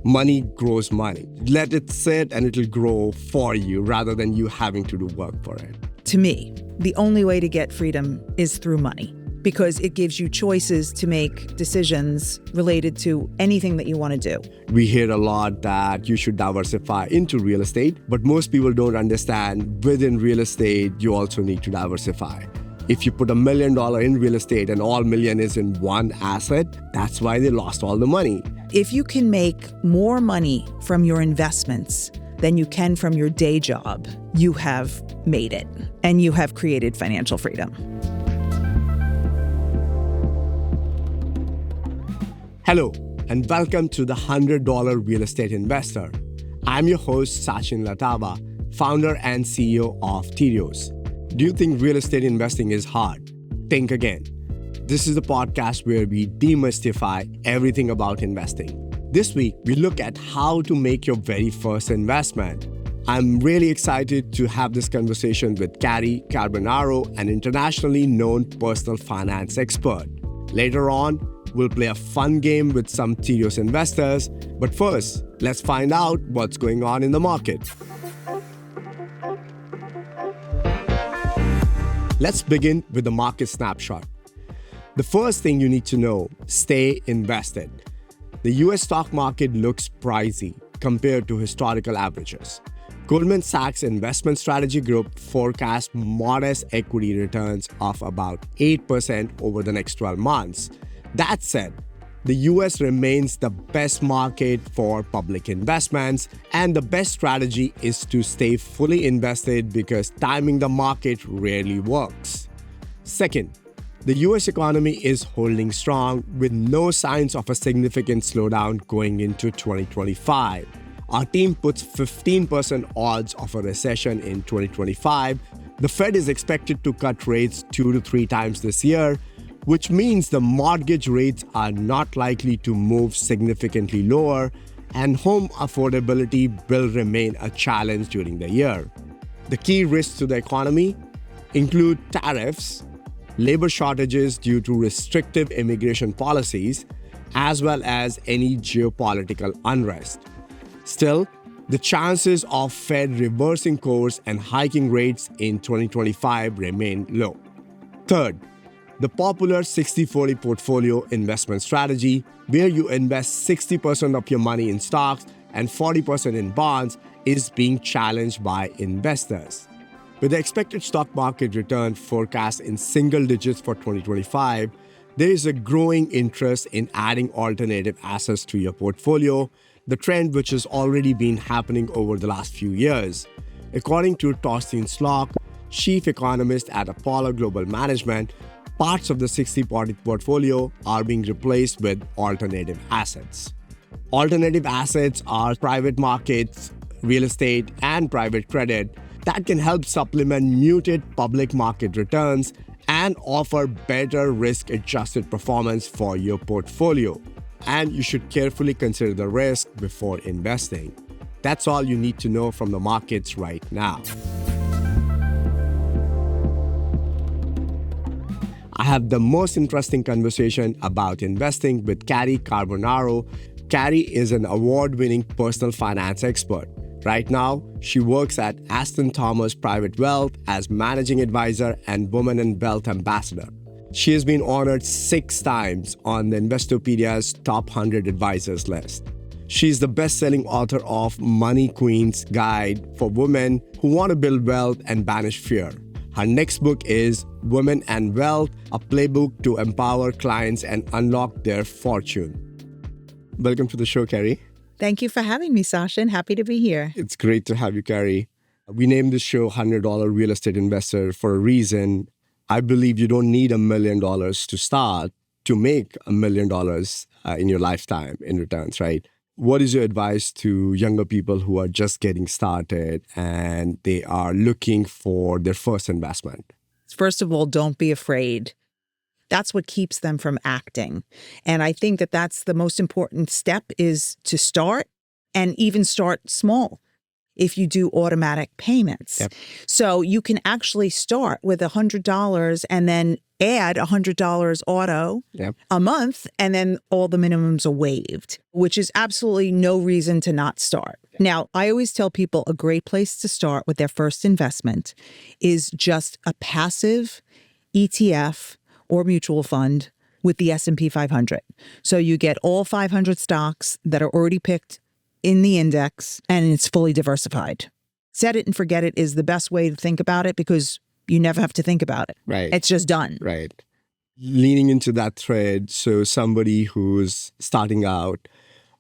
Money grows money. Let it sit and it'll grow for you rather than you having to do work for it. To me, the only way to get freedom is through money because it gives you choices to make decisions related to anything that you want to do. We hear a lot that you should diversify into real estate, but most people don't understand within real estate, you also need to diversify. If you put $1 million in real estate and all million is in one asset, that's why they lost all the money. If you can make more money from your investments than you can from your day job, you have made it and you have created financial freedom. Hello, and welcome to the $100 Real Estate Investor. I'm your host, Sachin Latawa, founder and CEO of Terios. Do you think real estate investing is hard? Think again. This is the podcast where we demystify everything about investing. This week, we look at how to make your very first investment. I'm really excited to have this conversation with Cary Carbonaro, an internationally known personal finance expert. Later on, we'll play a fun game with some Terios investors. But first, let's find out what's going on in the market. Let's begin with the market snapshot. The first thing you need to know, stay invested. The US stock market looks pricey compared to historical averages. Goldman Sachs Investment Strategy Group forecasts modest equity returns of about 8% over the next 12 months. That said, the US remains the best market for public investments, and the best strategy is to stay fully invested because timing the market rarely works. Second, the US economy is holding strong with no signs of a significant slowdown going into 2025. Our team puts 15% odds of a recession in 2025. The Fed is expected to cut rates 2 to 3 times this year, which means the mortgage rates are not likely to move significantly lower, and home affordability will remain a challenge during the year. The key risks to the economy include tariffs, labor shortages due to restrictive immigration policies, as well as any geopolitical unrest. Still, the chances of Fed reversing course and hiking rates in 2025 remain low. Third, the popular 60-40 portfolio investment strategy, where you invest 60% of your money in stocks and 40% in bonds, is being challenged by investors. With the expected stock market return forecast in single digits for 2025, there is a growing interest in adding alternative assets to your portfolio, the trend which has already been happening over the last few years. According to Torsten Slok, chief economist at Apollo Global Management, parts of the 60-40 portfolio are being replaced with alternative assets. Alternative assets are private markets, real estate, and private credit that can help supplement muted public market returns and offer better risk-adjusted performance for your portfolio. And you should carefully consider the risk before investing. That's all you need to know from the markets right now. I have the most interesting conversation about investing with Cary Carbonaro. Cary is an award-winning personal finance expert. Right now, she works at Ashton Thomas Private Wealth as managing advisor and Women in Wealth ambassador. She has been honored 6 times on the Investopedia's top 100 advisors list. She's the best-selling author of Money Queen's Guide for Women Who Want to Build Wealth and Banish Fear. Her next book is Women and Wealth, a playbook to empower clients and unlock their fortune. Welcome to the show, Cary. Thank you for having me, Sachin. Happy to be here. It's great to have you, Cary. We named this show $100 Real Estate Investor for a reason. I believe you don't need $1 million to start to make $1 million in your lifetime in returns, right? What is your advice to younger people who are just getting started and they are looking for their first investment? First of all, don't be afraid. That's what keeps them from acting. And I think that that's the most important step is to start and even start small. if you do automatic payments. Yep. So you can actually start with $100 and then add $100 auto Yep. a month, and then all the minimums are waived, which is absolutely no reason to not start. Now, I always tell people a great place to start with their first investment is just a passive ETF or mutual fund with the S&P 500. So you get all 500 stocks that are already picked in the index, and it's fully diversified. Set it and forget it is the best way to think about it, because you never have to think about it. Right. It's just done. Right. Leaning into that thread, so somebody who's starting out,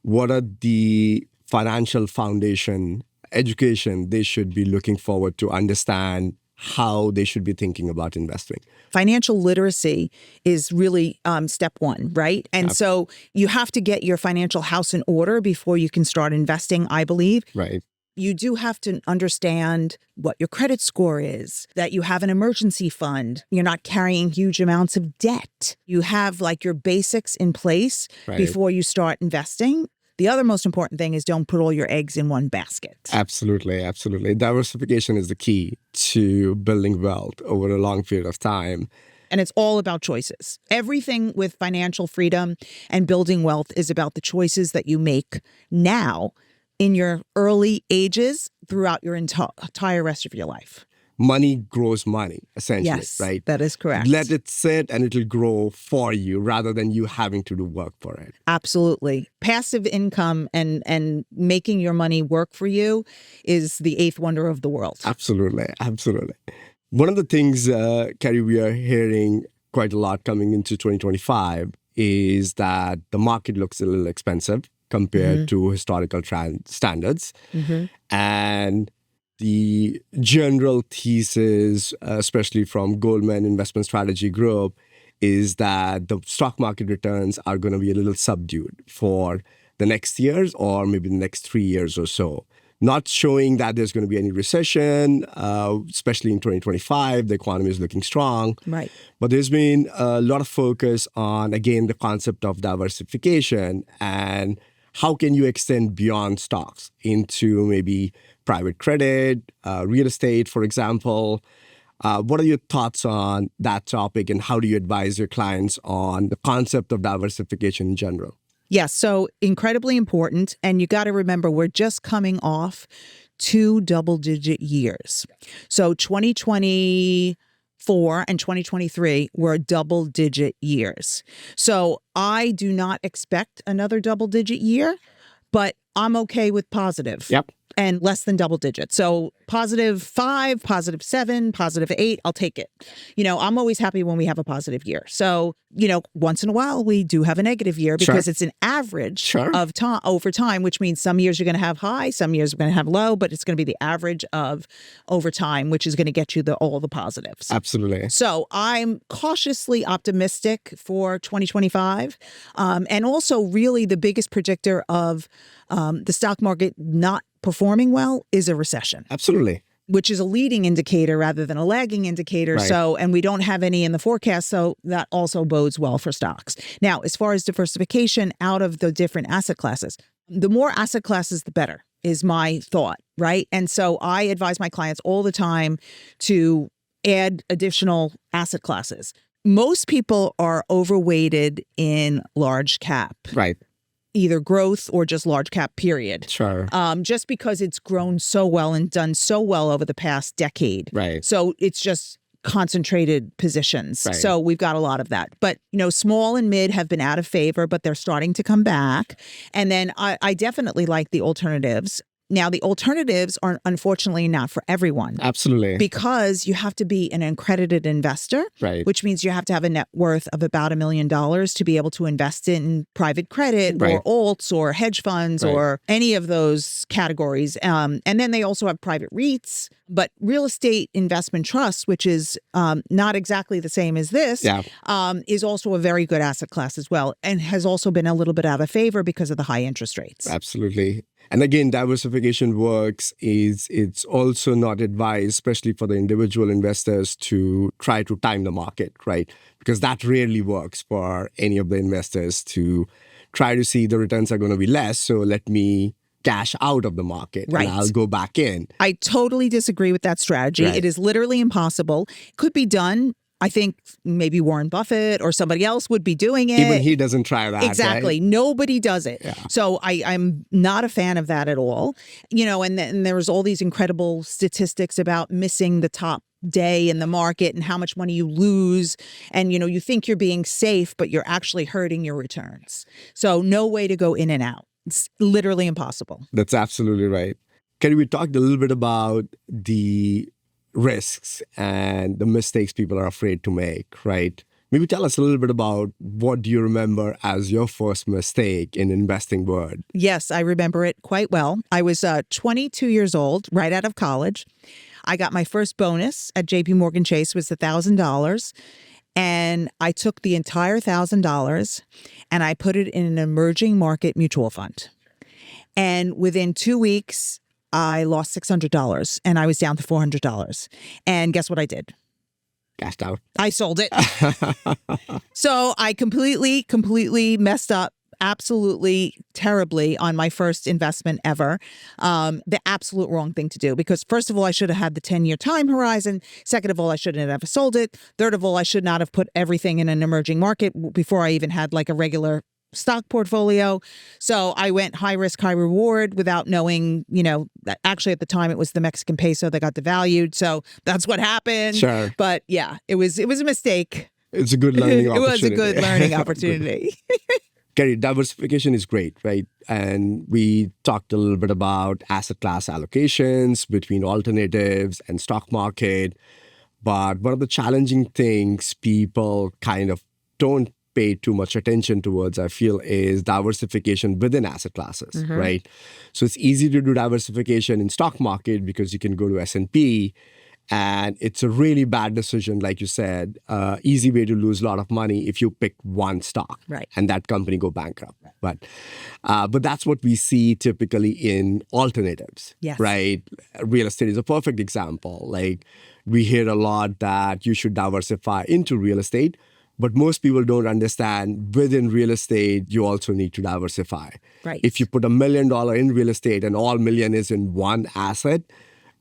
what are the financial foundation education they should be looking forward to understand how they should be thinking about investing? Financial literacy is really step one, right? And so you have to get your financial house in order before you can start investing, I believe. Right. You do have to understand what your credit score is, that you have an emergency fund. You're not carrying huge amounts of debt. You have like your basics in place before you start investing. The other most important thing is don't put all your eggs in one basket. Absolutely, absolutely. Diversification is the key to building wealth over a long period of time. And it's all about choices. Everything with financial freedom and building wealth is about the choices that you make now in your early ages throughout your entire rest of your life. Money grows money, essentially, Yes, right? that is correct. Let it sit and it'll grow for you rather than you having to do work for it. Absolutely. Passive income and making your money work for you is the eighth wonder of the world. Absolutely, absolutely. One of the things, Cary, we are hearing quite a lot coming into 2025 is that the market looks a little expensive compared to historical standards. And the general thesis, especially from Goldman Investment Strategy Group, is that the stock market returns are going to be a little subdued for the next years or maybe the next 3 years or so. Not showing that there's going to be any recession, especially in 2025. The economy is looking strong. Right. But there's been a lot of focus on, again, the concept of diversification and how can you extend beyond stocks into maybe private credit, real estate, for example. What are your thoughts on that topic, and how do you advise your clients on the concept of diversification in general? Yes, so incredibly important. And you got to remember, we're just coming off 2 double-digit years. So 2024 and 2023 were double-digit years. So I do not expect another double-digit year, but I'm okay with positive. Yep. And less than double digits. So +5, +7, +8, I'll take it. You know, I'm always happy when we have a positive year. So, you know, once in a while we do have a negative year because it's an average of time over time, which means some years you're going to have high, some years you're going to have low, but it's going to be the average of over time, which is going to get you all the positives. Absolutely. So I'm cautiously optimistic for 2025. And also really the biggest predictor of the stock market not performing well is a recession. Absolutely. Which is a leading indicator rather than a lagging indicator. Right. So, and we don't have any in the forecast, so that also bodes well for stocks. Now, as far as diversification out of the different asset classes, the more asset classes, the better is my thought, right? And so I advise my clients all the time to add additional asset classes. Most people are overweighted in large cap. Right. Either growth or just large cap, period. Sure. Just because it's grown so well and done so well over the past decade. Right. So it's just concentrated positions. Right. So we've got a lot of that. But, you know, small and mid have been out of favor, but they're starting to come back. And then I definitely like the alternatives. Now, the alternatives are unfortunately not for everyone. Absolutely. Because you have to be an accredited investor, Right. which means you have to have a net worth of about $1 million to be able to invest in private credit or alts or hedge funds or any of those categories. And then they also have private REITs, but real estate investment trusts, which is not exactly the same as this, is also a very good asset class as well, and has also been a little bit out of favor because of the high interest rates. Absolutely. And again, diversification works is it's also not advised, especially for the individual investors, to try to time the market, right? Because that rarely works for any of the investors to try to see the returns are going to be less. So let me cash out of the market Right. and I'll go back in. I totally disagree with that strategy. Right. It is literally impossible. Could be done. I think maybe Warren Buffett or somebody else would be doing it. Even he doesn't try that. Exactly. Right? Nobody does it. Yeah. So I'm not a fan of that at all. And then there's all these incredible statistics about missing the top day in the market and how much money you lose. And, you think you're being safe, but you're actually hurting your returns. So no way to go in and out. It's literally impossible. That's absolutely right. Cary, we talked a little bit about the risks and the mistakes people are afraid to make, right? Maybe tell us a little bit about what do you remember as your first mistake in investing world? Yes, I remember it quite well. I was 22 years old, right out of college. I got my first bonus at JP Morgan Chase was $1,000. And I took the entire $1,000 and I put it in an emerging market mutual fund. And within 2 weeks, I lost $600 and I was down to $400. And guess what I did? Cashed out. I sold it. So I completely messed up. Absolutely terribly on my first investment ever. The absolute wrong thing to do because first of all, I should have had the 10-year time horizon. Second of all, I shouldn't have sold it. Third of all, I should not have put everything in an emerging market before I even had like a regular stock portfolio. So I went high risk, high reward without knowing, that actually at the time it was the Mexican peso that got devalued. So that's what happened. Sure. But yeah, it was a mistake. It's a good learning It opportunity. was a good learning opportunity. Cary, diversification is great, right? And we talked a little bit about asset class allocations between alternatives and stock market. But one of the challenging things people kind of don't pay too much attention towards, I feel, is diversification within asset classes, right? So it's easy to do diversification in stock market because you can go to S&P. And it's a really bad decision, like you said, easy way to lose a lot of money if you pick one stock and that company go bankrupt. But that's what we see typically in alternatives, right? Real estate is a perfect example. Like we hear a lot that you should diversify into real estate, but most people don't understand within real estate, you also need to diversify. Right. If you put $1 million in real estate and all million is in one asset,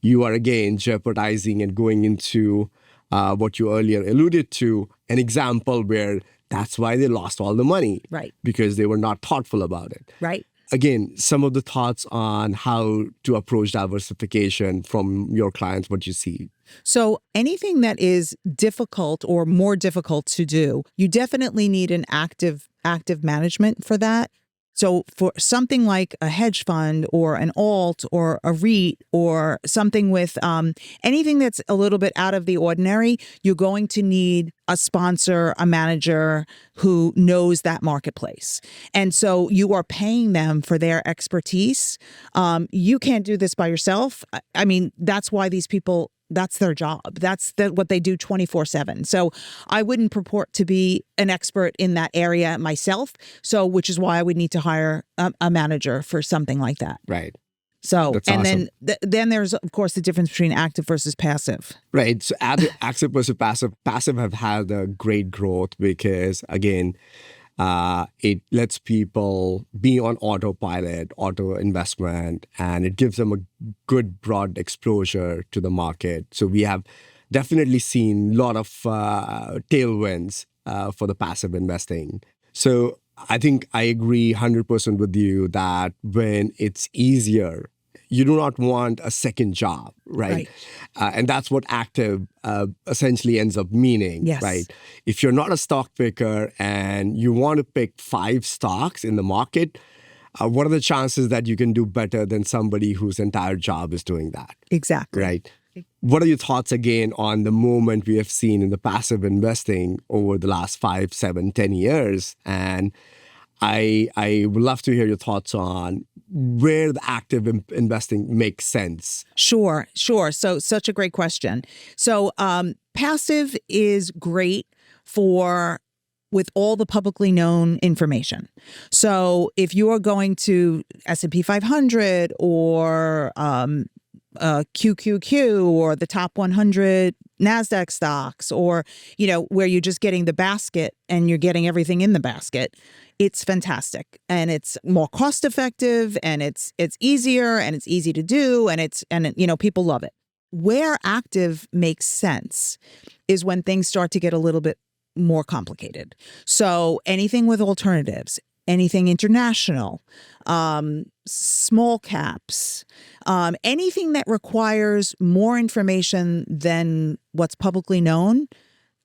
you are again jeopardizing and going into what you earlier alluded to, an example where that's why they lost all the money. Right. Because they were not thoughtful about it. Right. Again, some of the thoughts on how to approach diversification from your clients, what you see. So anything that is difficult or more difficult to do, you definitely need an active management for that. So for something like a hedge fund or an alt or a REIT or something with anything that's a little bit out of the ordinary, you're going to need a sponsor, a manager who knows that marketplace. And so you are paying them for their expertise. You can't do this by yourself. I mean, that's why these people, that's their job. That's what they do 24/7. So I wouldn't purport to be an expert in that area myself. So, which is why I would need to hire a manager for something like that. Right. So, That's and awesome. then there's of course the difference between active versus passive. Right. So active versus passive. Passive have had a great growth because, again, it lets people be on autopilot, auto investment, and it gives them a good broad exposure to the market. So we have definitely seen a lot of tailwinds for the passive investing. So I think I agree 100% with you that when it's easier, you do not want a second job, right? And that's what active essentially ends up meaning, right? If you're not a stock picker and you want to pick 5 stocks in the market, what are the chances that you can do better than somebody whose entire job is doing that? Exactly. Right. What are your thoughts again on the movement we have seen in the passive investing over the last 5, 7, 10 years? And I would love to hear your thoughts on where the active investing makes sense. Sure. So such a great question. So passive is great with all the publicly known information. So if you are going to S&P 500 or QQQ or the top 100 NASDAQ stocks, or, where you're just getting the basket and you're getting everything in the basket, it's fantastic. And it's more cost effective, and it's easier, and it's easy to do, and people love it. Where active makes sense is when things start to get a little bit more complicated. So anything with alternatives, anything international, small caps, anything that requires more information than what's publicly known,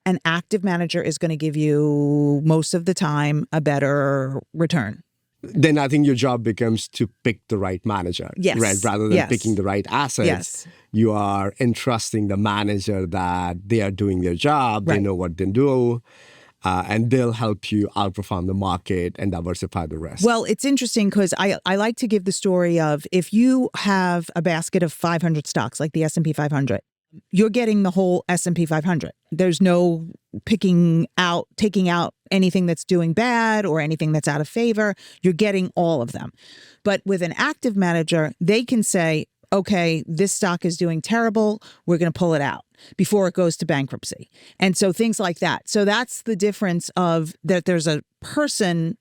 an active manager is going to give you most of the time a better return. Then I think your job becomes to pick the right manager, yes. right? Rather than picking the right assets, yes. You are entrusting the manager that they are doing their job, right. They know what they do, and they'll help you outperform the market and diversify the risk. Well, it's interesting because I like to give the story of, if you have a basket of 500 stocks, like the S&P 500, you're getting the whole S&P 500. There's no taking out anything that's doing bad or anything that's out of favor. You're getting all of them. But with an active manager, they can say, okay, this stock is doing terrible, we're going to pull it out before it goes to bankruptcy. And so things like that. So that's the difference of that there's a person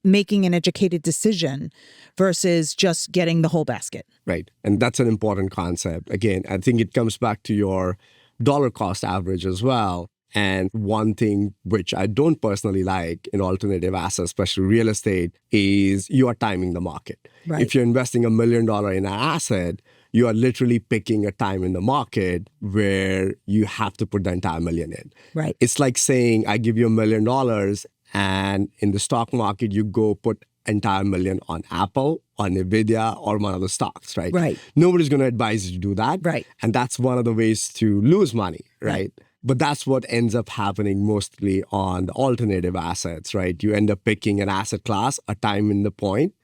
making an educated decision versus just getting the whole basket. Right. And that's an important concept. Again, I think it comes back to your dollar cost average as well. And one thing which I don't personally like in alternative assets, especially real estate, is you are timing the market. Right. If you're investing $1 million in an asset, you are literally picking a time in the market where you have to put the entire million in. Right. It's like saying, I give you $1 million, and in the stock market, you go put entire million on Apple, on Nvidia, or one of the stocks, right? Right. Nobody's going to advise you to do that. Right. And that's one of the ways to lose money, right? But that's what ends up happening mostly on the alternative assets, right? You end up picking an asset class, a time in the point,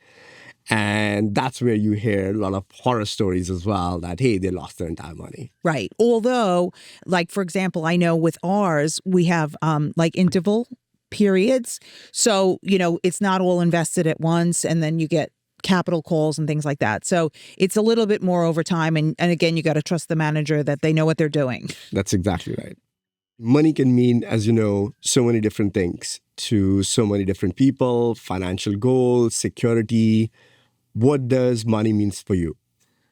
and that's where you hear a lot of horror stories as well that, hey, they lost their entire money. Right. Although, like, for example, I know with ours, we have like interval periods. So, it's not all invested at once, and then you get capital calls and things like that. So it's a little bit more over time. And again, you got to trust the manager that they know what they're doing. That's exactly right. Money can mean, as you know, so many different things to so many different people, financial goals, security. What does money means for you?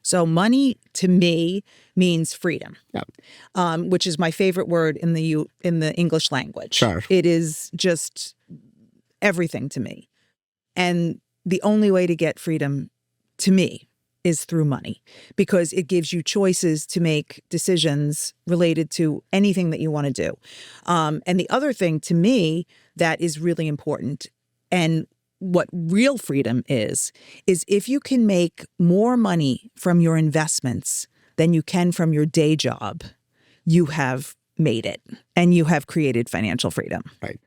So money to me means freedom, Yeah. Which is my favorite word in the English language. Sure. It is just everything to me. And the only way to get freedom to me is through money, because it gives you choices to make decisions related to anything that you want to do. And the other thing to me that is really important, and what real freedom is if you can make more money from your investments than you can from your day job, you have made it and you have created financial freedom. Right.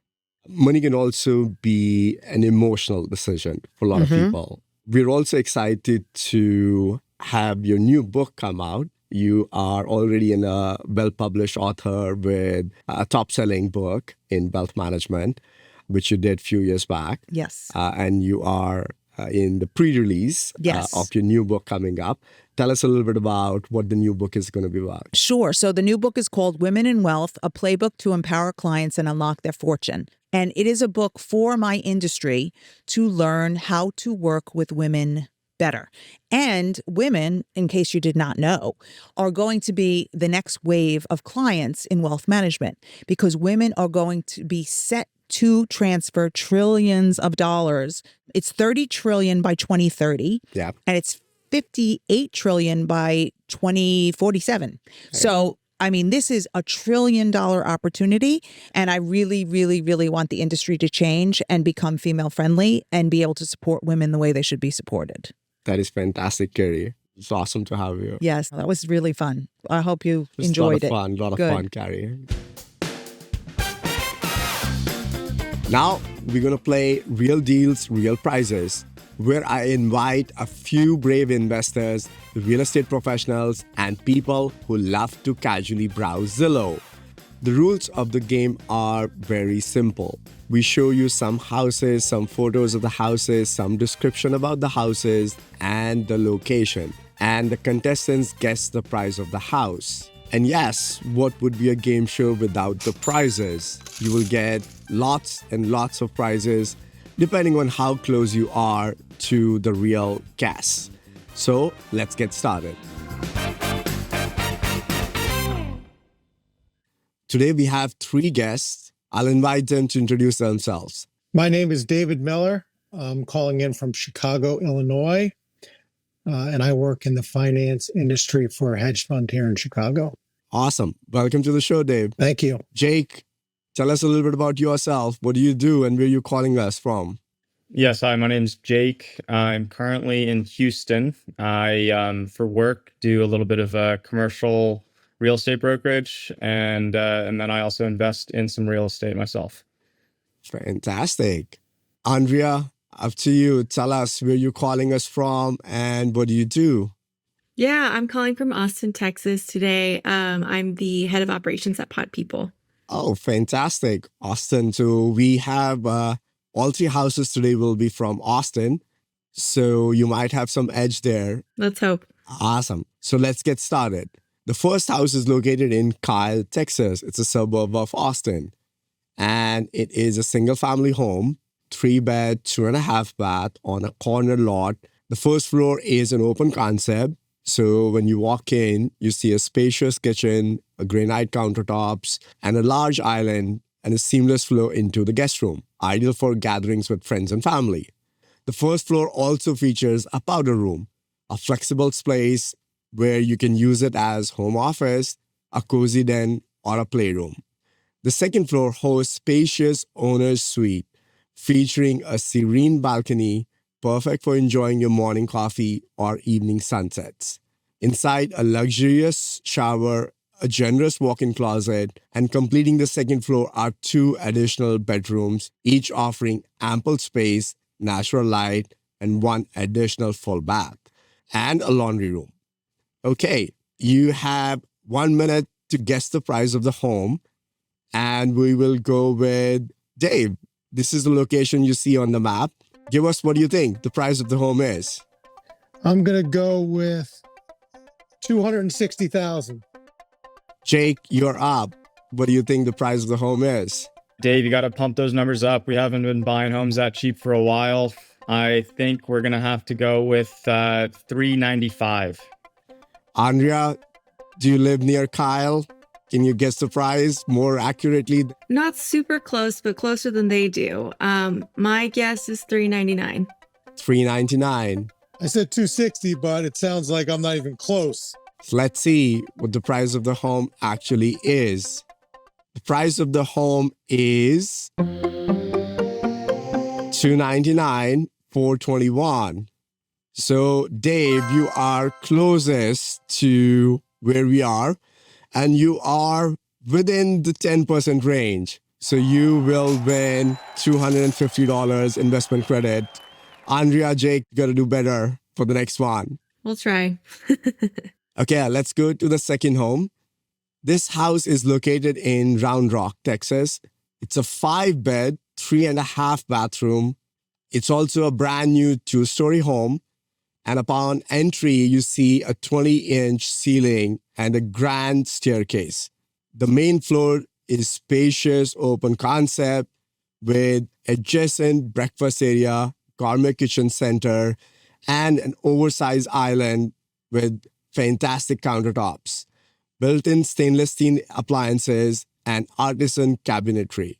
Money can also be an emotional decision for a lot of people. We're also excited to have your new book come out. You are already a well-published author with a top-selling book in wealth management, which you did a few years back. Yes. And you are in the pre-release of your new book coming up. Tell us a little bit about what the new book is going to be about. Sure. So the new book is called Women in Wealth, a playbook to empower clients and unlock their fortune. And it is a book for my industry to learn how to work with women better. And women, in case you did not know, are going to be the next wave of clients in wealth management, because women are going to be set to transfer trillions of dollars. It's 30 trillion by 2030. Yeah. And it's 58 trillion by 2047. Okay. So, I mean, this is $1 trillion opportunity. And I really, really, really want the industry to change and become female friendly and be able to support women the way they should be supported. That is fantastic, Cary. It's awesome to have you. Yes, that was really fun. I hope you enjoyed it. A lot of fun, Cary. Now, we're going to play Real Deals, Real Prizes, where I invite a few brave investors, real estate professionals, and people who love to casually browse Zillow. The rules of the game are very simple. We show you some houses, some photos of the houses, some description about the houses, and the location. and the contestants guess the price of the house. And yes, what would be a game show without the prizes? You will get lots and lots of prizes depending on how close you are to the real guess. So let's get started. Today we have 3 guests. I'll invite them to introduce themselves. My name is David Miller. I'm calling in from Chicago, Illinois, and I work in the finance industry for a hedge fund here in Chicago. Awesome. Welcome to the show, Dave. Thank you. Jake, tell us a little bit about yourself. What do you do and where are you calling us from? Yes, hi, my name's Jake. I'm currently in Houston. I, for work, do a little bit of commercial real estate brokerage, and then I also invest in some real estate myself. Fantastic. Andrea, up to you. Tell us where you're calling us from and what do you do? Yeah, I'm calling from Austin, Texas today. I'm the head of operations at Pod People. Oh, fantastic. Austin. So we have all 3 houses today will be from Austin. So you might have some edge there. Let's hope. Awesome. So let's get started. The first house is located in Kyle, Texas. It's a suburb of Austin. And it is a single family home, 3-bed, 2.5 bath on a corner lot. The first floor is an open concept. So when you walk in, you see a spacious kitchen, a granite countertops, and a large island and a seamless flow into the guest room, ideal for gatherings with friends and family. The first floor also features a powder room, a flexible space where you can use it as home office, a cozy den, or a playroom. The second floor hosts spacious owner's suite featuring a serene balcony, perfect for enjoying your morning coffee or evening sunsets. Inside, a luxurious shower, a generous walk-in closet, and completing the second floor are 2 additional bedrooms, each offering ample space, natural light, and 1 additional full bath, and a laundry room. Okay, you have 1 minute to guess the price of the home, and we will go with Dave. This is the location you see on the map. Give us what do you think the price of the home is. I'm going to go with $260,000. Jake, you're up. What do you think the price of the home is? Dave, you got to pump those numbers up. We haven't been buying homes that cheap for a while. I think we're going to have to go with $395. Andrea, do you live near Kyle? Can you guess the price more accurately? Not super close, but closer than they do. My guess is $399. $399. I said 260, but it sounds like I'm not even close. So let's see what the price of the home actually is. The price of the home is $299, $421. So Dave, you are closest to where we are, and you are within the 10% range. So you will win $250 investment credit. Andrea, Jake, you got to do better for the next one. We'll try. Okay, let's go to the second home. This house is located in Round Rock, Texas. It's a 5-bed, 3.5 bathroom. It's also a brand new 2-story home. And upon entry, you see a 20-inch ceiling and a grand staircase. The main floor is spacious, open concept with adjacent breakfast area, gourmet kitchen center, and an oversized island with fantastic countertops, built-in stainless steel appliances, and artisan cabinetry.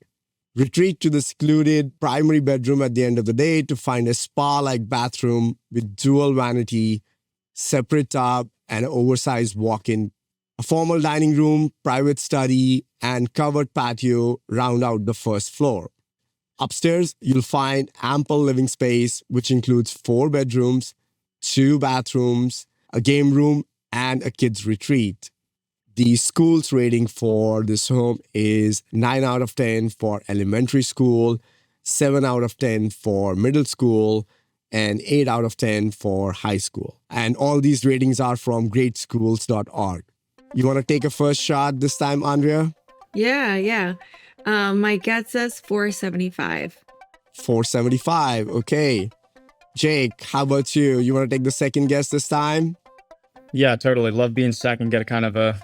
Retreat to the secluded primary bedroom at the end of the day to find a spa-like bathroom with dual vanity, separate tub, and an oversized walk-in. A formal dining room, private study, and covered patio round out the first floor. Upstairs, you'll find ample living space, which includes 4 bedrooms, 2 bathrooms, a game room, and a kids' retreat. The school's rating for this home is 9 out of 10 for elementary school, 7 out of 10 for middle school, and 8 out of 10 for high school. And all these ratings are from greatschools.org. You want to take a first shot this time, Andrea? Yeah. My gut says 475. 475. Okay. Jake, how about you? You want to take the second guess this time? Yeah, totally. Love being second, get a kind of a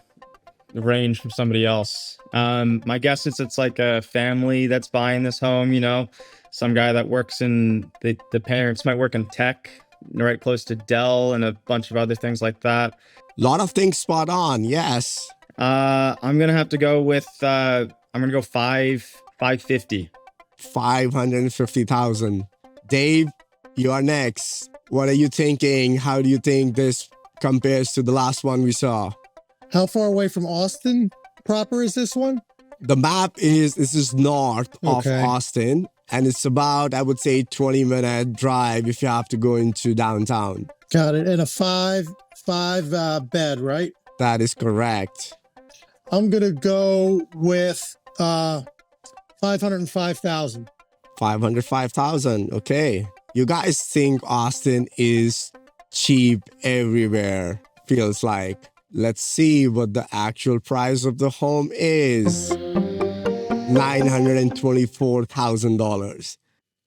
range from somebody else. My guess is it's like a family that's buying this home, some guy that works in the parents might work in tech, right close to Dell and a bunch of other things like that. Lot of things spot on, yes. I'm gonna have to go with I'm gonna go 550. 550,000. Dave, you are next. What are you thinking? How do you think this compares to the last one we saw? How far away from Austin proper is this one? The map this is north of Okay. Austin, and it's about, I would say, 20-minute drive if you have to go into downtown. Got it. And a five bed, right? That is correct. I'm gonna go with 505,000. 505,000. Okay. You guys think Austin is cheap everywhere, feels like. Let's see what the actual price of the home is. $924,000.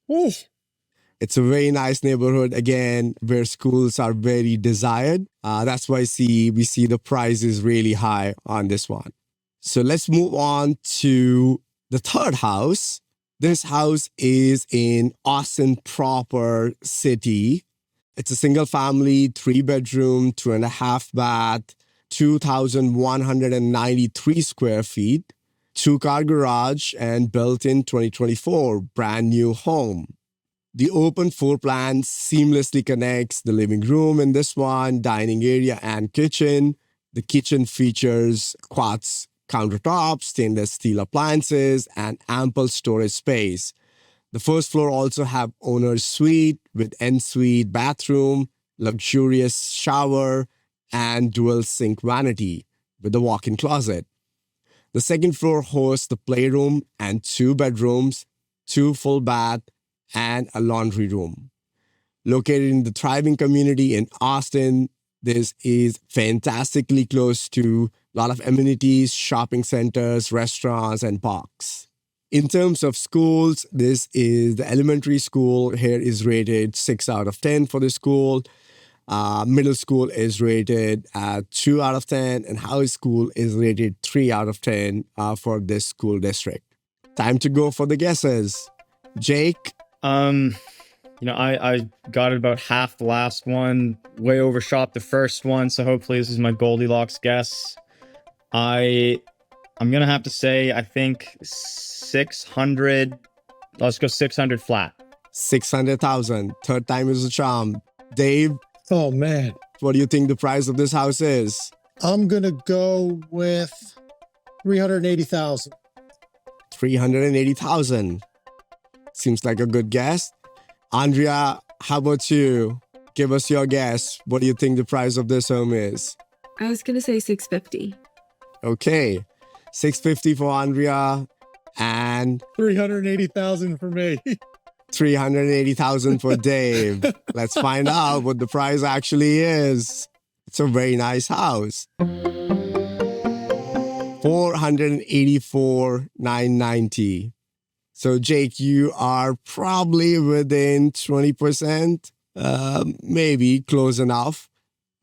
Ooh. It's a very nice neighborhood, again, where schools are very desired. That's why we see the price is really high on this one. So let's move on to the third house. This house is in Austin proper city. It's a single family, 3-bedroom, 2.5 bath, 2,193 square feet, 2-car garage, and built in 2024, brand new home. The open floor plan seamlessly connects the living room in this one, dining area, and kitchen. The kitchen features quartz countertops, stainless steel appliances, and ample storage space. The first floor also have owner's suite with ensuite bathroom, luxurious shower, and dual sink vanity with a walk-in closet. The second floor hosts the playroom and 2 bedrooms, 2 full bath, and a laundry room. Located in the thriving community in Austin, this is fantastically close to a lot of amenities, shopping centers, restaurants, and parks. In terms of schools, this is the elementary school here is rated 6 out of 10 for the school. Middle school is rated 2 out of 10, and high school is rated 3 out of 10 for this school district. Time to go for the guesses. Jake? I got it about half the last one, way overshot the first one, so hopefully this is my Goldilocks guess. I'm gonna have to say, I think 600. Let's go 600 flat. 600,000. Third time is a charm. Dave, Oh man. what do you think the price of this house is? I'm gonna go with 380,000. 380,000. Seems like a good guess. Andrea, how about you? Give us your guess. What do you think the price of this home is? I was gonna say 650. Okay. 650 for Andrea and 380,000 for me. 380,000 for Dave. Let's find out what the price actually is. It's a very nice house. 484,990. So Jake, you are probably within 20%, maybe close enough.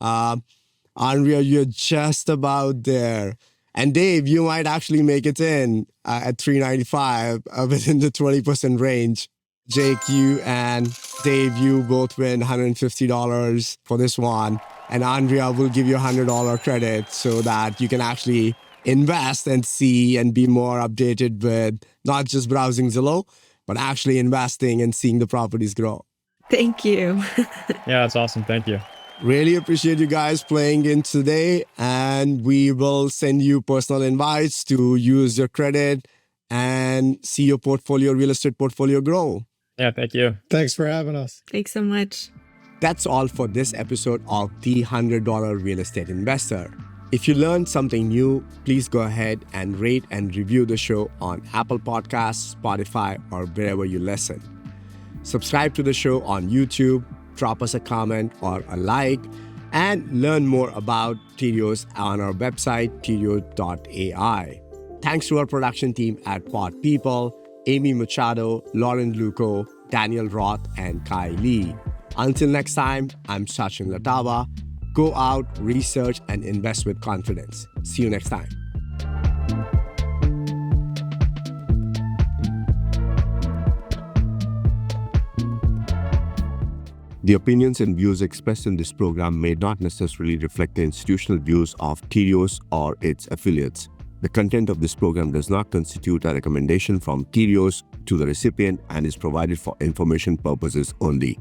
Andrea, you're just about there. And Dave, you might actually make it in at 395 within the 20% range. Jake, you and Dave, you both win $150 for this one. And Andrea will give you $100 credit so that you can actually invest and see and be more updated with not just browsing Zillow, but actually investing and seeing the properties grow. Thank you. Yeah, that's awesome. Thank you. Really appreciate you guys playing in today, and we will send you personal invites to use your credit and see your real estate portfolio grow. Yeah, thank you. Thanks for having us. Thanks so much. That's all for this episode of The $100 Real Estate Investor. If you learned something new, please go ahead and rate and review the show on Apple Podcasts, Spotify, or wherever you listen. Subscribe to the show on YouTube, drop us a comment or a like, and learn more about Terios on our website, terios.ai. Thanks to our production team at Pod People, Amy Machado, Lauren Luco, Daniel Roth, and Kai Lee. Until next time, I'm Sachin Latawa. Go out, research, and invest with confidence. See you next time. The opinions and views expressed in this program may not necessarily reflect the institutional views of Tereos or its affiliates. The content of this program does not constitute a recommendation from Tereos to the recipient and is provided for information purposes only.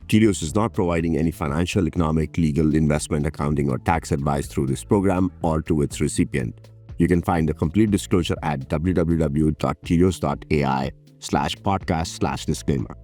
Tereos is not providing any financial, economic, legal, investment, accounting, or tax advice through this program or to its recipient. You can find the complete disclosure at www.tereos.ai/podcast/disclaimer.